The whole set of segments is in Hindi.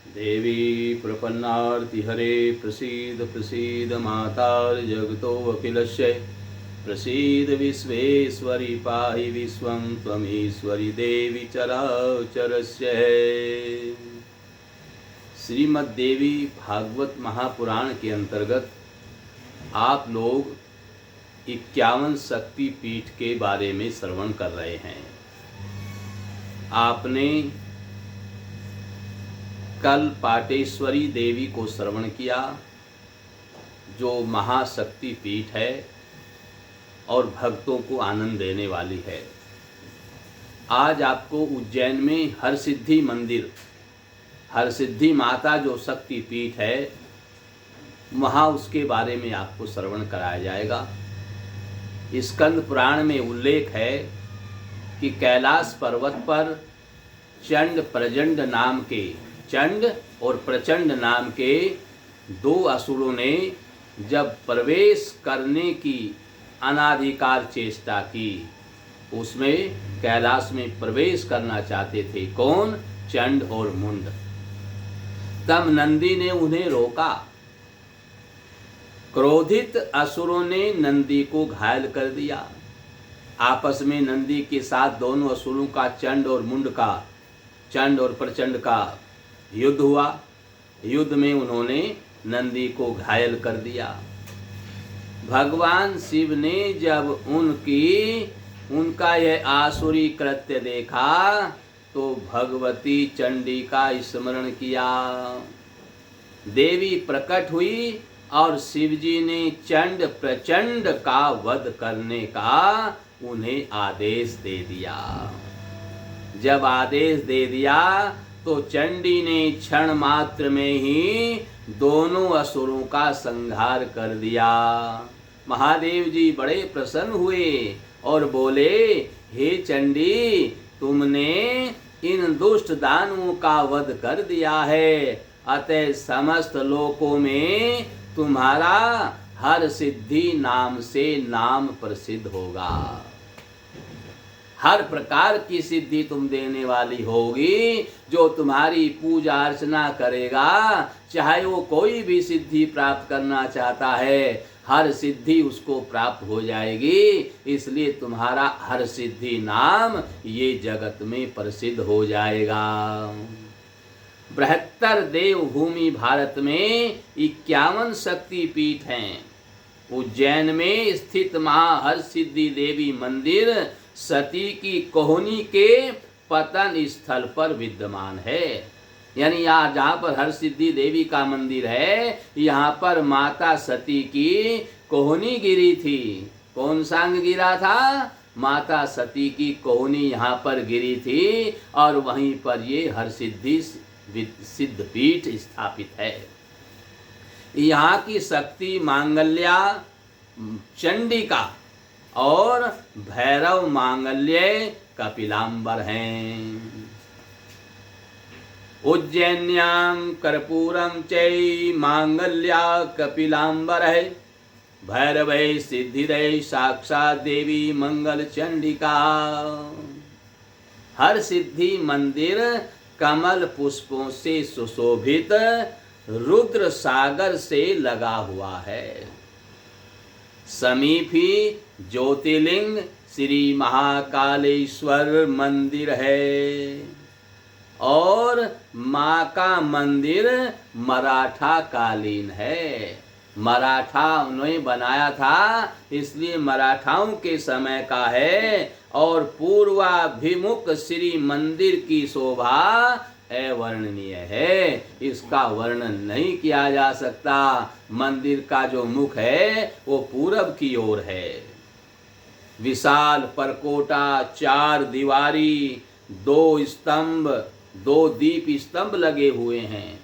देवी प्रपन्नार्तिहरे प्रसीद प्रसीद मातार्जगतोऽखिलस्य प्रसीद विश्वेश्वरि पाहि विश्वं त्वमीश्वरि देवी चराचरस्य। श्रीमद् देवी भागवत महापुराण के अंतर्गत आप लोग 51 शक्ति पीठ के बारे में श्रवण कर रहे हैं। आपने कल पाटेश्वरी देवी को श्रवण किया जो महाशक्ति पीठ है और भक्तों को आनंद देने वाली है। आज आपको उज्जैन में हरसिद्धि मंदिर, हरसिद्धि माता जो शक्ति पीठ है, वहाँ उसके बारे में आपको श्रवण कराया जाएगा। स्कंद पुराण में उल्लेख है कि कैलाश पर्वत पर चंड प्रचंड नाम के, चंड और प्रचंड नाम के दो असुरों ने जब प्रवेश करने की अनाधिकार चेष्टा की, उसमें कैलाश में प्रवेश करना चाहते थे। कौन? चंड और मुंड। तब नंदी ने उन्हें रोका। क्रोधित असुरों ने नंदी को घायल कर दिया। आपस में नंदी के साथ दोनों असुरों का, चंड और मुंड का, चंड और प्रचंड का युद्ध हुआ। युद्ध में उन्होंने नंदी को घायल कर दिया। भगवान शिव ने जब उनका यह आसुरी कृत्य देखा तो भगवती चंडी का स्मरण किया। देवी प्रकट हुई और शिवजी ने चंड प्रचंड का वध करने का उन्हें आदेश दे दिया। जब आदेश दे दिया तो चंडी ने क्षण मात्र में ही दोनों असुरों का संहार कर दिया। महादेव जी बड़े प्रसन्न हुए और बोले, हे चंडी, तुमने इन दुष्ट दानवों का वध कर दिया है, अतः समस्त लोकों में तुम्हारा हर सिद्धि नाम से नाम प्रसिद्ध होगा। हर प्रकार की सिद्धि तुम देने वाली होगी। जो तुम्हारी पूजा अर्चना करेगा, चाहे वो कोई भी सिद्धि प्राप्त करना चाहता है, हर सिद्धि उसको प्राप्त हो जाएगी। इसलिए तुम्हारा हर सिद्धि नाम ये जगत में प्रसिद्ध हो जाएगा। बृहत्तर देवभूमि भारत में 51 शक्ति पीठ हैं। उज्जैन में स्थित महाहरसिद्धि देवी मंदिर सती की कोहनी के पतन स्थल पर विद्यमान है। यानी यहाँ जहाँ पर हरसिद्धि देवी का मंदिर है, यहाँ पर माता सती की कोहनी गिरी थी। कौन सा अंग गिरा था? माता सती की कोहनी यहाँ पर गिरी थी और वहीं पर ये हरसिद्धि सिद्ध पीठ स्थापित है। यहाँ की शक्ति मांगल्या चंडिका और भैरव मांगल्य कपिलांबर हैं। उज्जैन्यां कर्पूरं चै मांगल्या कपिलांबर है, भैरवै सिद्धिदै साक्षात देवी मंगल चंडिका। हर सिद्धि मंदिर कमल पुष्पों से सुशोभित रुद्र सागर से लगा हुआ है। समीप ही ज्योतिर्लिंग श्री महाकालेश्वर मंदिर है और माँ का मंदिर मराठा कालीन है। मराठा उन्होंने बनाया था, इसलिए मराठाओं के समय का है। और पूर्वाभिमुख श्री मंदिर की शोभा अवर्णनीय है, इसका वर्णन नहीं किया जा सकता। मंदिर का जो मुख है वो पूरब की ओर है। विशाल परकोटा, 4 दीवारी, 2 स्तंभ, 2 दीप स्तंभ लगे हुए हैं।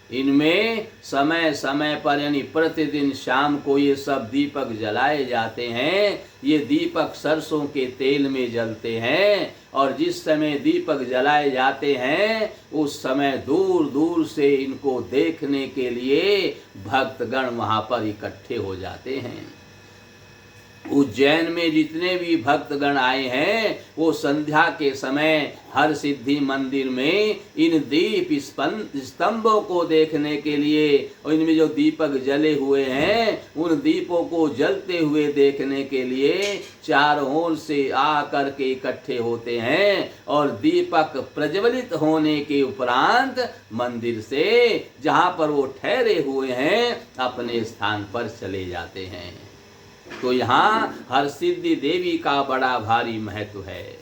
इनमें समय समय पर यानी प्रतिदिन शाम को ये सब दीपक जलाए जाते हैं। ये दीपक सरसों के तेल में जलते हैं और जिस समय दीपक जलाए जाते हैं उस समय दूर दूर से इनको देखने के लिए भक्तगण वहाँ पर इकट्ठे हो जाते हैं। उज्जैन में जितने भी भक्तगण आए हैं वो संध्या के समय हर सिद्धि मंदिर में इन दीप स्तंभों को देखने के लिए और इनमें जो दीपक जले हुए हैं उन दीपों को जलते हुए देखने के लिए चारों ओर से आकर के इकट्ठे होते हैं और दीपक प्रज्वलित होने के उपरांत मंदिर से जहाँ पर वो ठहरे हुए हैं अपने स्थान पर चले जाते हैं। तो यहाँ हरसिद्धि देवी का बड़ा भारी महत्व है।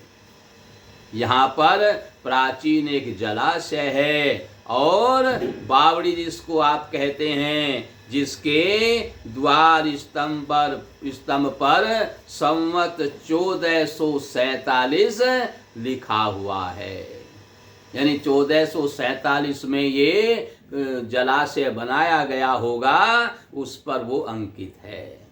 यहाँ पर प्राचीन एक जलाशय है और बावड़ी जिसको आप कहते हैं, जिसके द्वार स्तंभ पर संवत 1447 लिखा हुआ है। यानी 1447 में ये जलाशय बनाया गया होगा, उस पर वो अंकित है।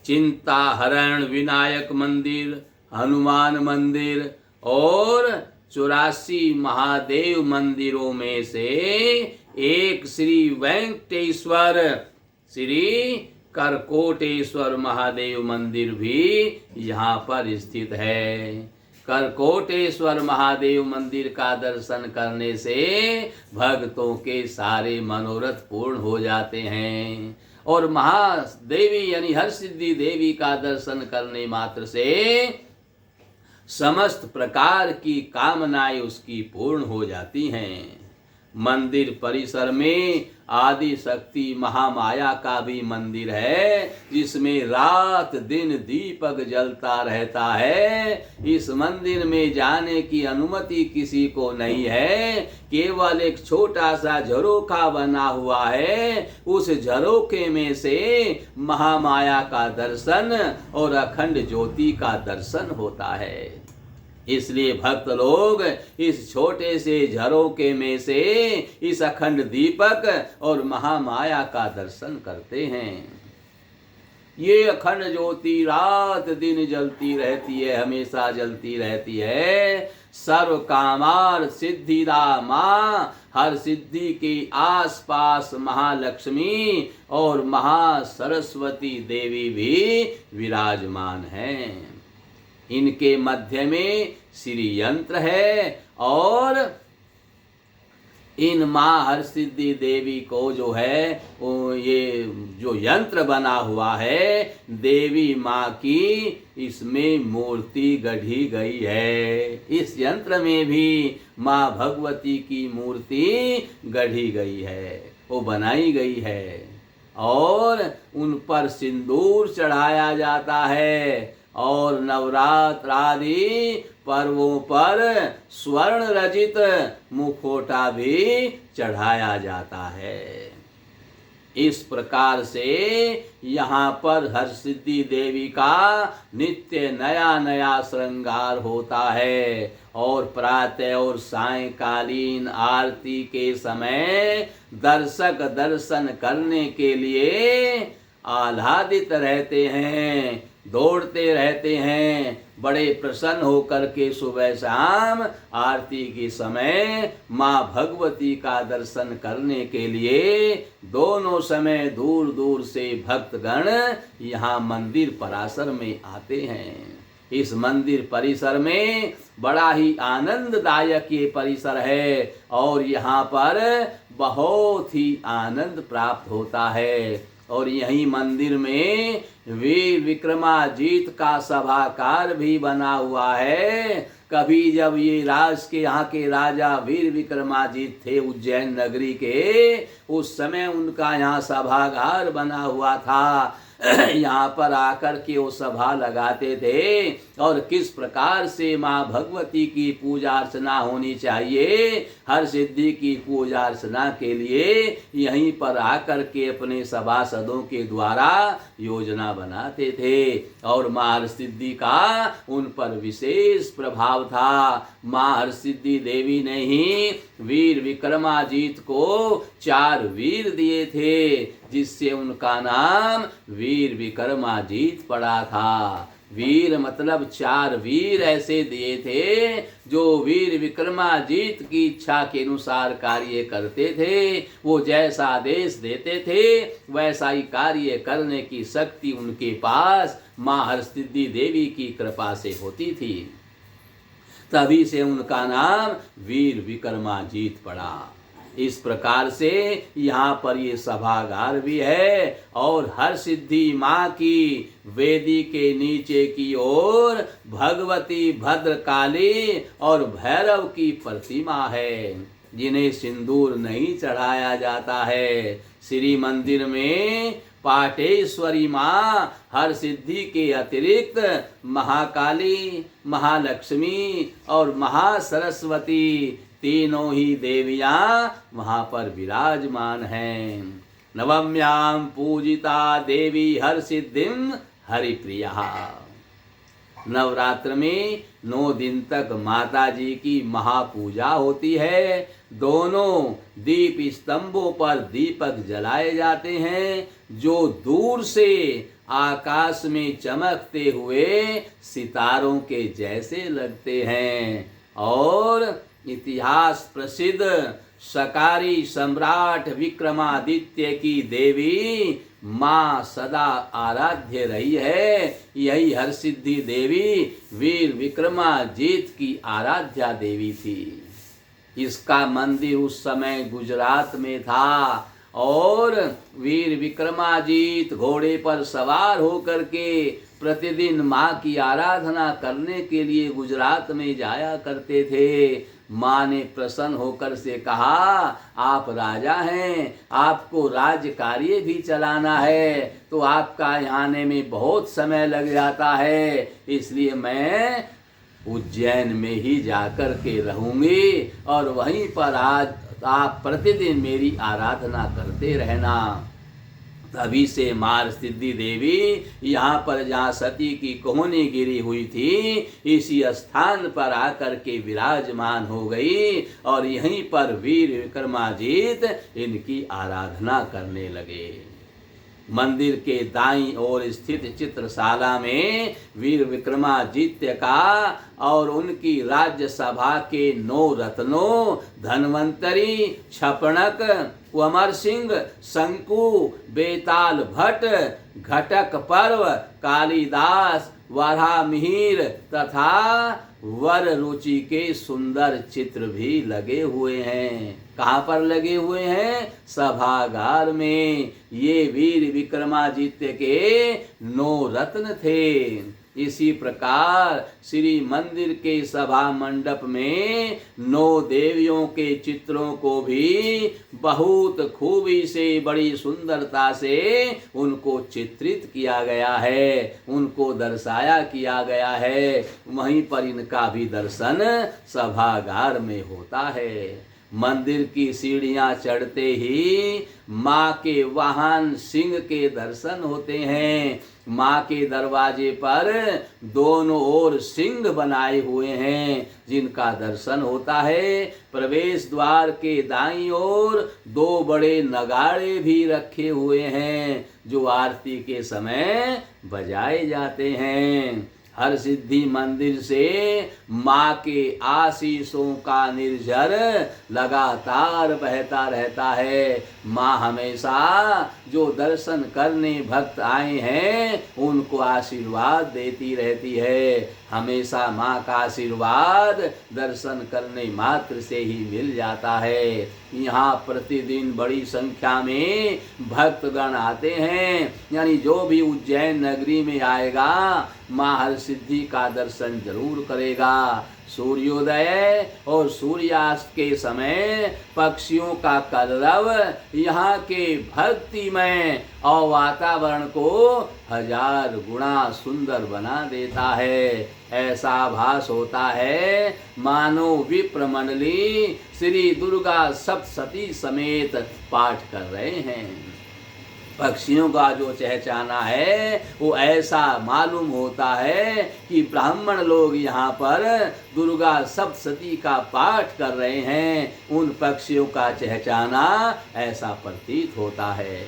चिंता हरण विनायक मंदिर, हनुमान मंदिर और 84 महादेव मंदिरों में से एक श्री वेंकटेश्वर श्री करकोटेश्वर महादेव मंदिर भी यहाँ पर स्थित है। करकोटेश्वर महादेव मंदिर का दर्शन करने से भक्तों के सारे मनोरथ पूर्ण हो जाते हैं और महादेवी यानी हरसिद्धि देवी का दर्शन करने मात्र से समस्त प्रकार की कामनाएं उसकी पूर्ण हो जाती हैं। मंदिर परिसर में आदि शक्ति महामाया का भी मंदिर है, जिसमें रात दिन दीपक जलता रहता है। इस मंदिर में जाने की अनुमति किसी को नहीं है, केवल एक छोटा सा झरोखा बना हुआ है। उस झरोखे में से महामाया का दर्शन और अखंड ज्योति का दर्शन होता है। इसलिए भक्त लोग इस छोटे से झरोखे में से इस अखंड दीपक और महामाया का दर्शन करते हैं। ये अखंड ज्योति रात दिन जलती रहती है, हमेशा जलती रहती है। सर्व कामार सिद्धिदा माँ हर सिद्धि के आसपास महालक्ष्मी और महासरस्वती देवी भी विराजमान हैं। इनके मध्य में श्री यंत्र है और इन माँ हरसिद्धि देवी को जो है ये जो यंत्र बना हुआ है देवी माँ की, इसमें मूर्ति गढ़ी गई है। इस यंत्र में भी माँ भगवती की मूर्ति गढ़ी गई है, वो बनाई गई है और उन पर सिंदूर चढ़ाया जाता है और नवरात्र आदि पर्वों पर स्वर्ण रचित मुखोटा भी चढ़ाया जाता है। इस प्रकार से यहाँ पर हरसिद्धि देवी का नित्य नया नया श्रृंगार होता है और प्रातः और सायंकालीन आरती के समय दर्शक दर्शन करने के लिए आह्लादित रहते हैं, दौड़ते रहते हैं। बड़े प्रसन्न होकर के सुबह शाम आरती के समय माँ भगवती का दर्शन करने के लिए दोनों समय दूर दूर से भक्तगण यहाँ मंदिर परिसर में आते हैं। इस मंदिर परिसर में बड़ा ही आनंददायक ये परिसर है और यहाँ पर बहुत ही आनंद प्राप्त होता है। और यही मंदिर में वीर विक्रमाजीत का सभागार भी बना हुआ है। कभी जब ये यहाँ के राजा वीर विक्रमाजीत थे उज्जैन नगरी के, उस समय उनका यहाँ सभागार बना हुआ था। यहाँ पर आकर के वो सभा लगाते थे और किस प्रकार से माँ भगवती की पूजा अर्चना होनी चाहिए, हर सिद्धि की पूजा अर्चना के लिए यहीं पर आकर के अपने सभासदों के द्वारा योजना बनाते थे और माँ हरसिद्धि का उन पर विशेष प्रभाव था। माँ हरसिद्धि देवी ने ही वीर विक्रमाजीत को 4 वीर दिए थे, जिससे उनका नाम वीर विक्रमाजीत पड़ा था। वीर मतलब 4 वीर ऐसे दिए थे जो वीर विक्रमाजीत की इच्छा के अनुसार कार्य करते थे। वो जैसा आदेश देते थे वैसा ही कार्य करने की शक्ति उनके पास माँ हरसिद्धि देवी की कृपा से होती थी। तभी से उनका नाम वीर विक्रमाजीत पड़ा। इस प्रकार से यहाँ पर ये सभागार भी है और हरसिद्धि माँ की वेदी के नीचे की ओर भगवती भद्रकाली और भैरव की प्रतिमा है, जिन्हें सिंदूर नहीं चढ़ाया जाता है। श्री मंदिर में पाटेश्वरी माँ हरसिद्धि के अतिरिक्त महाकाली, महालक्ष्मी और महासरस्वती तीनों ही देवियां वहां पर विराजमान हैं। नवम्यां पूजिता देवी हरसिद्धिं हरिप्रिया। नवरात्र में 9 दिन तक माता जी की महापूजा होती है। दोनों दीप स्तंभों पर दीपक जलाए जाते हैं जो दूर से आकाश में चमकते हुए सितारों के जैसे लगते हैं। और इतिहास प्रसिद्ध सकारी सम्राट विक्रमादित्य की देवी माँ सदा आराध्य रही है। यही हरसिद्धि देवी वीर विक्रमाजीत की आराध्या देवी थी। इसका मंदिर उस समय गुजरात में था और वीर विक्रमाजीत घोड़े पर सवार होकर के प्रतिदिन माँ की आराधना करने के लिए गुजरात में जाया करते थे। माँ ने प्रसन्न होकर से कहा, आप राजा हैं, आपको राज्य कार्य भी चलाना है, तो आपका यहाँ आने में बहुत समय लग जाता है, इसलिए मैं उज्जैन में ही जाकर के रहूंगी और वहीं पर आज आप प्रतिदिन मेरी आराधना करते रहना। तभी से माँ हरसिद्धि देवी यहाँ पर जहाँ सती की कोहनी गिरी हुई थी इसी स्थान पर आकर के विराजमान हो गई और यहीं पर वीर विक्रमाजीत इनकी आराधना करने लगे। मंदिर के दाईं ओर स्थित चित्रशाला में वीर विक्रमादित्य का और उनकी राज्यसभा के 9 रत्नों धन्वंतरी, छपणक, अमर सिंह, शंकु, बेताल भट्ट, घटक पर्व, कालिदास, वराहमिहिर तथा वर रुचि के सुंदर चित्र भी लगे हुए हैं। कहाँ पर लगे हुए हैं? सभागार में। ये वीर विक्रमादित्य के 9 रत्न थे। इसी प्रकार श्री मंदिर के सभा मंडप में 9 देवियों के चित्रों को भी बहुत खूबी से, बड़ी सुंदरता से उनको चित्रित किया गया है, उनको दर्शाया किया गया है। वहीं पर इनका भी दर्शन सभागार में होता है। मंदिर की सीढ़ियां चढ़ते ही माँ के वाहन सिंह के दर्शन होते हैं। माँ के दरवाजे पर दोनों ओर सिंह बनाए हुए हैं जिनका दर्शन होता है। प्रवेश द्वार के दाईं ओर 2 बड़े नगाड़े भी रखे हुए हैं जो आरती के समय बजाए जाते हैं। हरसिद्धि मंदिर से माँ के आशीषों का निर्झर लगातार बहता रहता है। माँ हमेशा जो दर्शन करने भक्त आए हैं उनको आशीर्वाद देती रहती है। हमेशा माँ का आशीर्वाद दर्शन करने मात्र से ही मिल जाता है। यहाँ प्रतिदिन बड़ी संख्या में भक्तगण आते हैं, यानी जो भी उज्जैन नगरी में आएगा माँ हरसिद्धि का दर्शन जरूर करेगा। सूर्योदय और सूर्यास्त के समय पक्षियों का कलरव यहाँ के भक्तिमय और वातावरण को 1000 गुना सुंदर बना देता है। ऐसा आभास होता है मानो विप्र मंडली श्री दुर्गा सप्तशती समेत पाठ कर रहे हैं। पक्षियों का जो चहचहाना है वो ऐसा मालूम होता है कि ब्राह्मण लोग यहाँ पर दुर्गा सप्तशती का पाठ कर रहे हैं। उन पक्षियों का चहचहाना ऐसा प्रतीत होता है।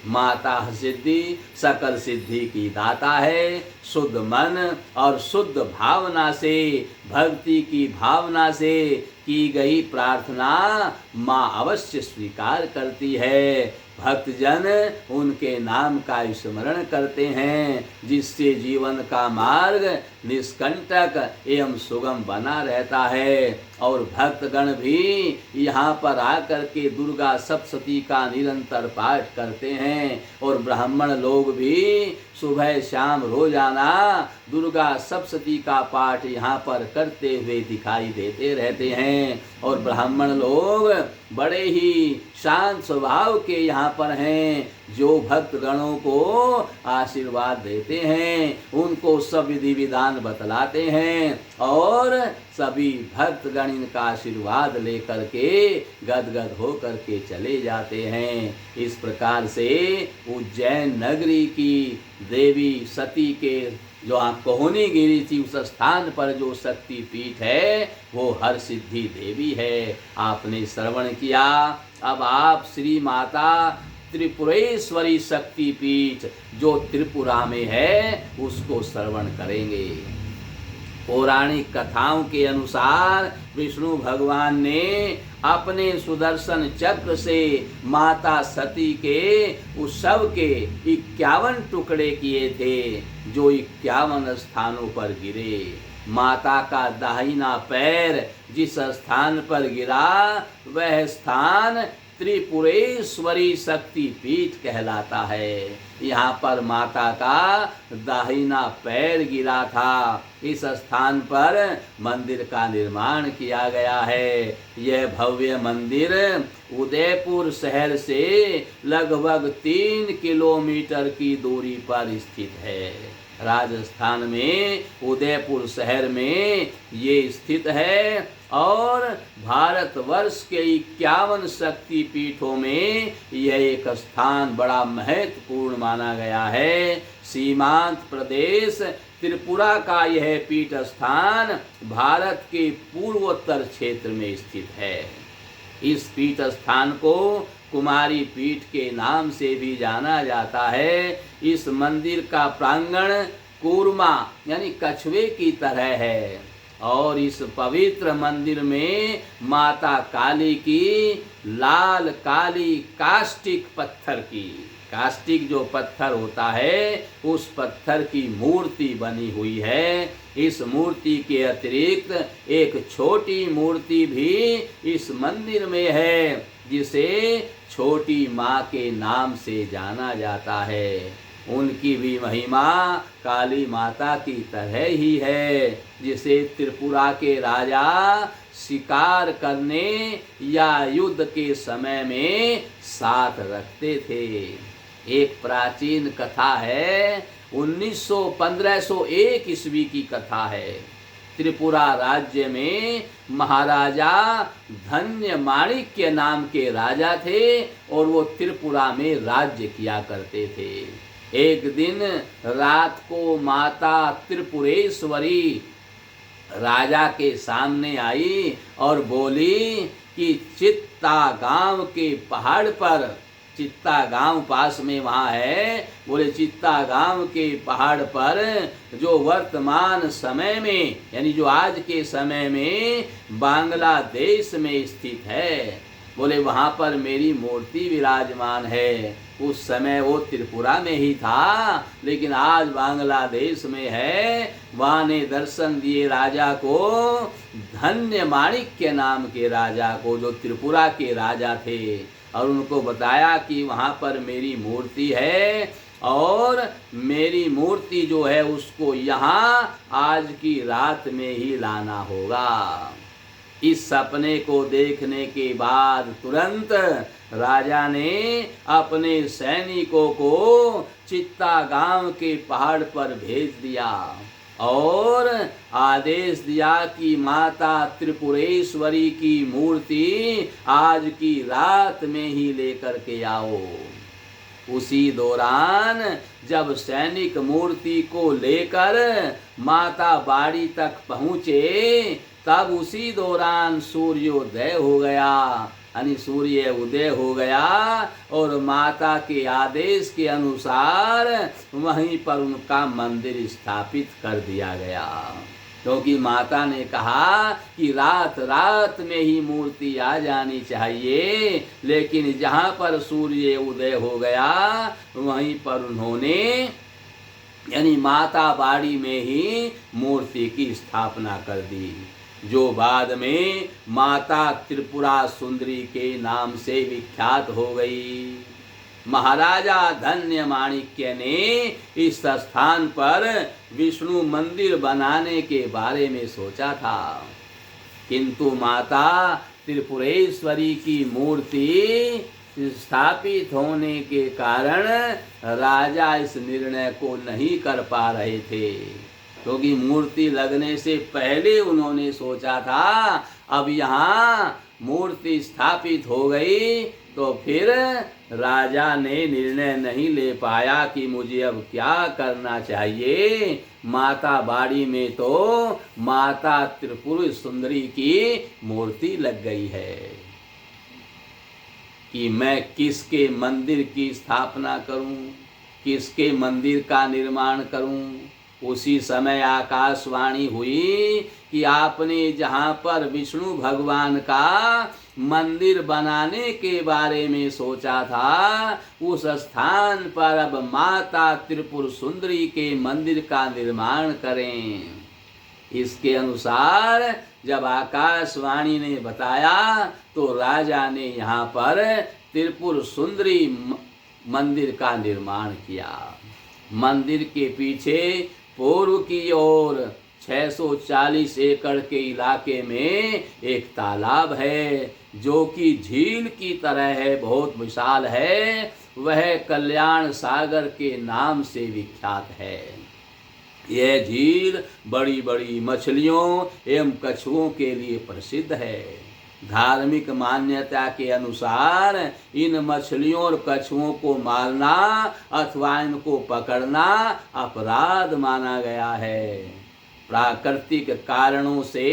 माता सिद्धि सकल सिद्धि की दाता है। शुद्ध मन और शुद्ध भावना से, भक्ति की भावना से की गई प्रार्थना माँ अवश्य स्वीकार करती है। भक्तजन उनके नाम का स्मरण करते हैं, जिससे जीवन का मार्ग निष्कंटक एवं सुगम बना रहता है। और भक्तगण भी यहाँ पर आकर के दुर्गा सप्तशती का निरंतर पाठ करते हैं। और ब्राह्मण लोग भी सुबह शाम रोजाना दुर्गा सप्तशती का पाठ यहाँ पर करते हुए दिखाई देते रहते हैं। और ब्राह्मण लोग बड़े ही शांत स्वभाव के यहाँ पर हैं, जो भक्त गणों को आशीर्वाद देते हैं, उनको सब विधि विधान बतलाते हैं और सभी भक्त गण इनका आशीर्वाद लेकर के गदगद होकर के चले जाते हैं। इस प्रकार से उज्जैन नगरी की देवी सती के जो कोहनी गिरी थी, उस स्थान पर जो शक्ति पीठ है वो हर सिद्धि देवी है। आपने श्रवण किया, अब आप श्री माता त्रिपुरेश्वरी शक्ति पीठ जो त्रिपुरा में है उसको श्रवण करेंगे। पौराणिक कथाओं के अनुसार विष्णु भगवान ने अपने सुदर्शन चक्र से माता सती के उस शव के 51 टुकड़े किए थे, जो 51 स्थानों पर गिरे। माता का दाहिना पैर जिस स्थान पर गिरा वह स्थान त्रिपुरेश्वरी शक्ति पीठ कहलाता है। यहाँ पर माता का दाहिना पैर गिरा था। इस स्थान पर मंदिर का निर्माण किया गया है। यह भव्य मंदिर उदयपुर शहर से लगभग 3 किलोमीटर की दूरी पर स्थित है। राजस्थान में उदयपुर शहर में ये स्थित है और भारतवर्ष के 51 शक्ति पीठों में यह एक स्थान बड़ा महत्वपूर्ण माना गया है। सीमांत प्रदेश त्रिपुरा का यह पीठ स्थान भारत के पूर्वोत्तर क्षेत्र में स्थित है। इस पीठ स्थान को कुमारी पीठ के नाम से भी जाना जाता है। इस मंदिर का प्रांगण कूर्मा यानी कछुए की तरह है और इस पवित्र मंदिर में माता काली की लाल काली कास्टिक पत्थर की, कास्टिक जो पत्थर होता है उस पत्थर की मूर्ति बनी हुई है। इस मूर्ति के अतिरिक्त एक छोटी मूर्ति भी इस मंदिर में है, जिसे छोटी माँ के नाम से जाना जाता है। उनकी भी महिमा काली माता की तरह ही है, जिसे त्रिपुरा के राजा शिकार करने या युद्ध के समय में साथ रखते थे। एक प्राचीन कथा है, 1501 ईस्वी की कथा है। त्रिपुरा राज्य में महाराजा धन्य माणिक्य नाम के राजा थे और वो त्रिपुरा में राज्य किया करते थे। एक दिन रात को माता त्रिपुरेश्वरी राजा के सामने आई और बोली कि चित्ता गांव के पहाड़ पर, चित्ता गांव पास में वहाँ है, बोले चित्ता गांव के पहाड़ पर जो वर्तमान समय में यानी जो आज के समय में बांग्लादेश में स्थित है, बोले वहाँ पर मेरी मूर्ति विराजमान है। उस समय वो त्रिपुरा में ही था, लेकिन आज बांग्लादेश में है। वहाँ ने दर्शन दिए राजा को, धन्य माणिक्य नाम के राजा को, जो त्रिपुरा के राजा थे, और उनको बताया कि वहाँ पर मेरी मूर्ति है और मेरी मूर्ति जो है उसको यहाँ आज की रात में ही लाना होगा। इस सपने को देखने के बाद तुरंत राजा ने अपने सैनिकों को चित्ता गांव के पहाड़ पर भेज दिया और आदेश दिया कि माता त्रिपुरेश्वरी की मूर्ति आज की रात में ही लेकर के आओ। उसी दौरान जब सैनिक मूर्ति को लेकर माता बाड़ी तक पहुँचे तब उसी दौरान सूर्योदय हो गया, यानी सूर्य उदय हो गया और माता के आदेश के अनुसार वहीं पर उनका मंदिर स्थापित कर दिया गया। क्योंकि माता ने कहा कि रात रात में ही मूर्ति आ जानी चाहिए, लेकिन जहाँ पर सूर्य उदय हो गया वहीं पर उन्होंने यानी माता बाड़ी में ही मूर्ति की स्थापना कर दी, जो बाद में माता त्रिपुरा सुंदरी के नाम से विख्यात हो गई। महाराजा धन्य माणिक्य ने इस स्थान पर विष्णु मंदिर बनाने के बारे में सोचा था, किंतु माता त्रिपुरेश्वरी की मूर्ति स्थापित होने के कारण राजा इस निर्णय को नहीं कर पा रहे थे, क्योंकि मूर्ति लगने से पहले उन्होंने सोचा था अब यहाँ मूर्ति स्थापित हो गई तो फिर राजा ने निर्णय नहीं ले पाया कि मुझे अब क्या करना चाहिए। माता बाड़ी में तो माता त्रिपुर सुंदरी की मूर्ति लग गई है कि मैं किसके मंदिर की स्थापना करूं, किसके मंदिर का निर्माण करूं। उसी समय आकाशवाणी हुई कि आपने जहाँ पर विष्णु भगवान का मंदिर बनाने के बारे में सोचा था, उस स्थान पर अब माता त्रिपुर सुंदरी के मंदिर का निर्माण करें। इसके अनुसार जब आकाशवाणी ने बताया तो राजा ने यहाँ पर त्रिपुर सुंदरी मंदिर का निर्माण किया। मंदिर के पीछे पूर्व की ओर 640 एकड़ के इलाके में एक तालाब है, जो कि झील की तरह है, बहुत विशाल है। वह कल्याण सागर के नाम से विख्यात है। यह झील बड़ी बड़ी मछलियों एवं कछुओं के लिए प्रसिद्ध है। धार्मिक मान्यता के अनुसार इन मछलियों और कछुओं को मारना अथवा इनको पकड़ना अपराध माना गया है। प्राकृतिक कारणों से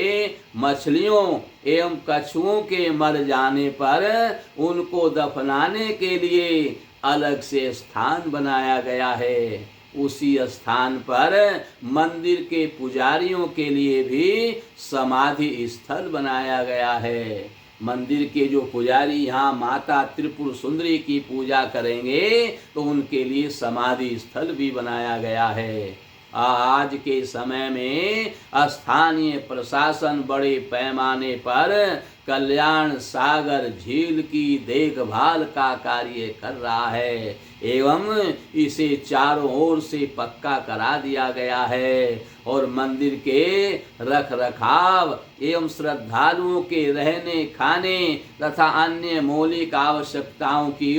मछलियों एवं कछुओं के मर जाने पर उनको दफनाने के लिए अलग से स्थान बनाया गया है। उसी स्थान पर मंदिर के पुजारियों के लिए भी समाधि स्थल बनाया गया है। मंदिर के जो पुजारी यहाँ माता त्रिपुर सुंदरी की पूजा करेंगे तो उनके लिए समाधि स्थल भी बनाया गया है। आज के समय में स्थानीय प्रशासन बड़े पैमाने पर कल्याण सागर झील की देखभाल का कार्य कर रहा है एवं इसे चारों ओर से पक्का करा दिया गया है और मंदिर के रख रखाव एवं श्रद्धालुओं के रहने खाने तथा अन्य मौलिक आवश्यकताओं की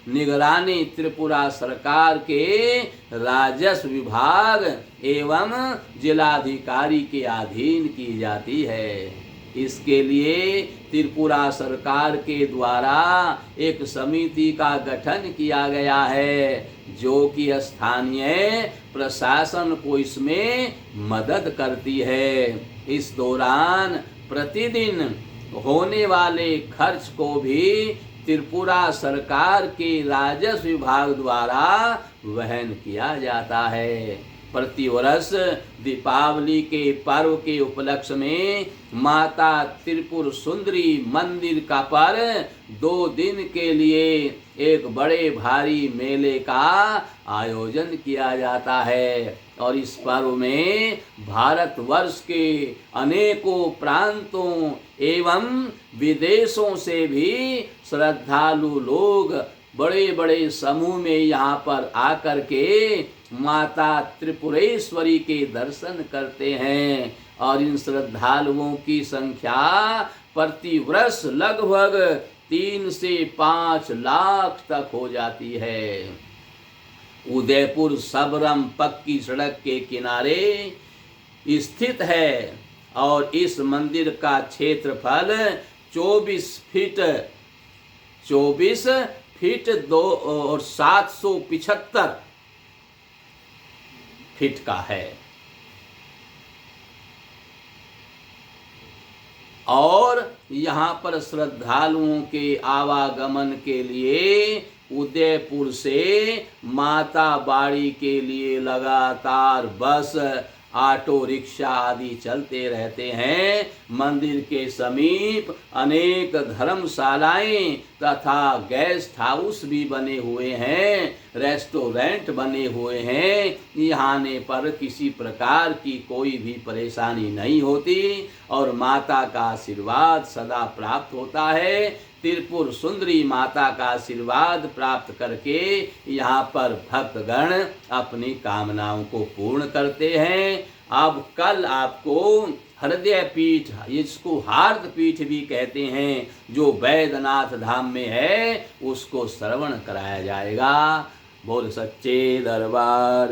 निगरानी त्रिपुरा सरकार के राजस्व विभाग एवं जिलाधिकारी के अधीन की जाती है। इसके लिए त्रिपुरा सरकार के द्वारा एक समिति का गठन किया गया है, जो कि स्थानीय प्रशासन को इसमें मदद करती है। इस दौरान प्रतिदिन होने वाले खर्च को भी त्रिपुरा सरकार के राजस्व विभाग द्वारा वहन किया जाता है। प्रतिवर्ष दीपावली के पर्व के उपलक्ष्य में माता त्रिपुर सुंदरी मंदिर का पर 2 दिन के लिए एक बड़े भारी मेले का आयोजन किया जाता है और इस पर्व में भारतवर्ष के अनेकों प्रांतों एवं विदेशों से भी श्रद्धालु लोग बड़े बड़े समूह में यहाँ पर आकर के माता त्रिपुरेश्वरी के दर्शन करते हैं और इन श्रद्धालुओं की संख्या प्रतिवर्ष लगभग 3 से 5 लाख तक हो जाती है। उदयपुर सबरम पक्की सड़क के किनारे स्थित है और इस मंदिर का क्षेत्रफल 24 फीट 2 और 775 फीट का है। और यहाँ पर श्रद्धालुओं के आवागमन के लिए उदयपुर से माता बाड़ी के लिए लगातार बस, ऑटो रिक्शा आदि चलते रहते हैं। मंदिर के समीप अनेक धर्मशालाएं तथा गेस्ट हाउस भी बने हुए हैं, रेस्टोरेंट बने हुए हैं। यहाँ आने पर किसी प्रकार की कोई भी परेशानी नहीं होती और माता का आशीर्वाद सदा प्राप्त होता है। त्रिपुर सुंदरी माता का आशीर्वाद प्राप्त करके यहाँ पर भक्तगण अपनी कामनाओं को पूर्ण करते हैं। अब कल आपको हृदय पीठ, इसको हार्द पीठ भी कहते हैं, जो बैद्यनाथ धाम में है, उसको श्रवण कराया जाएगा। बोल सच्चे दरबार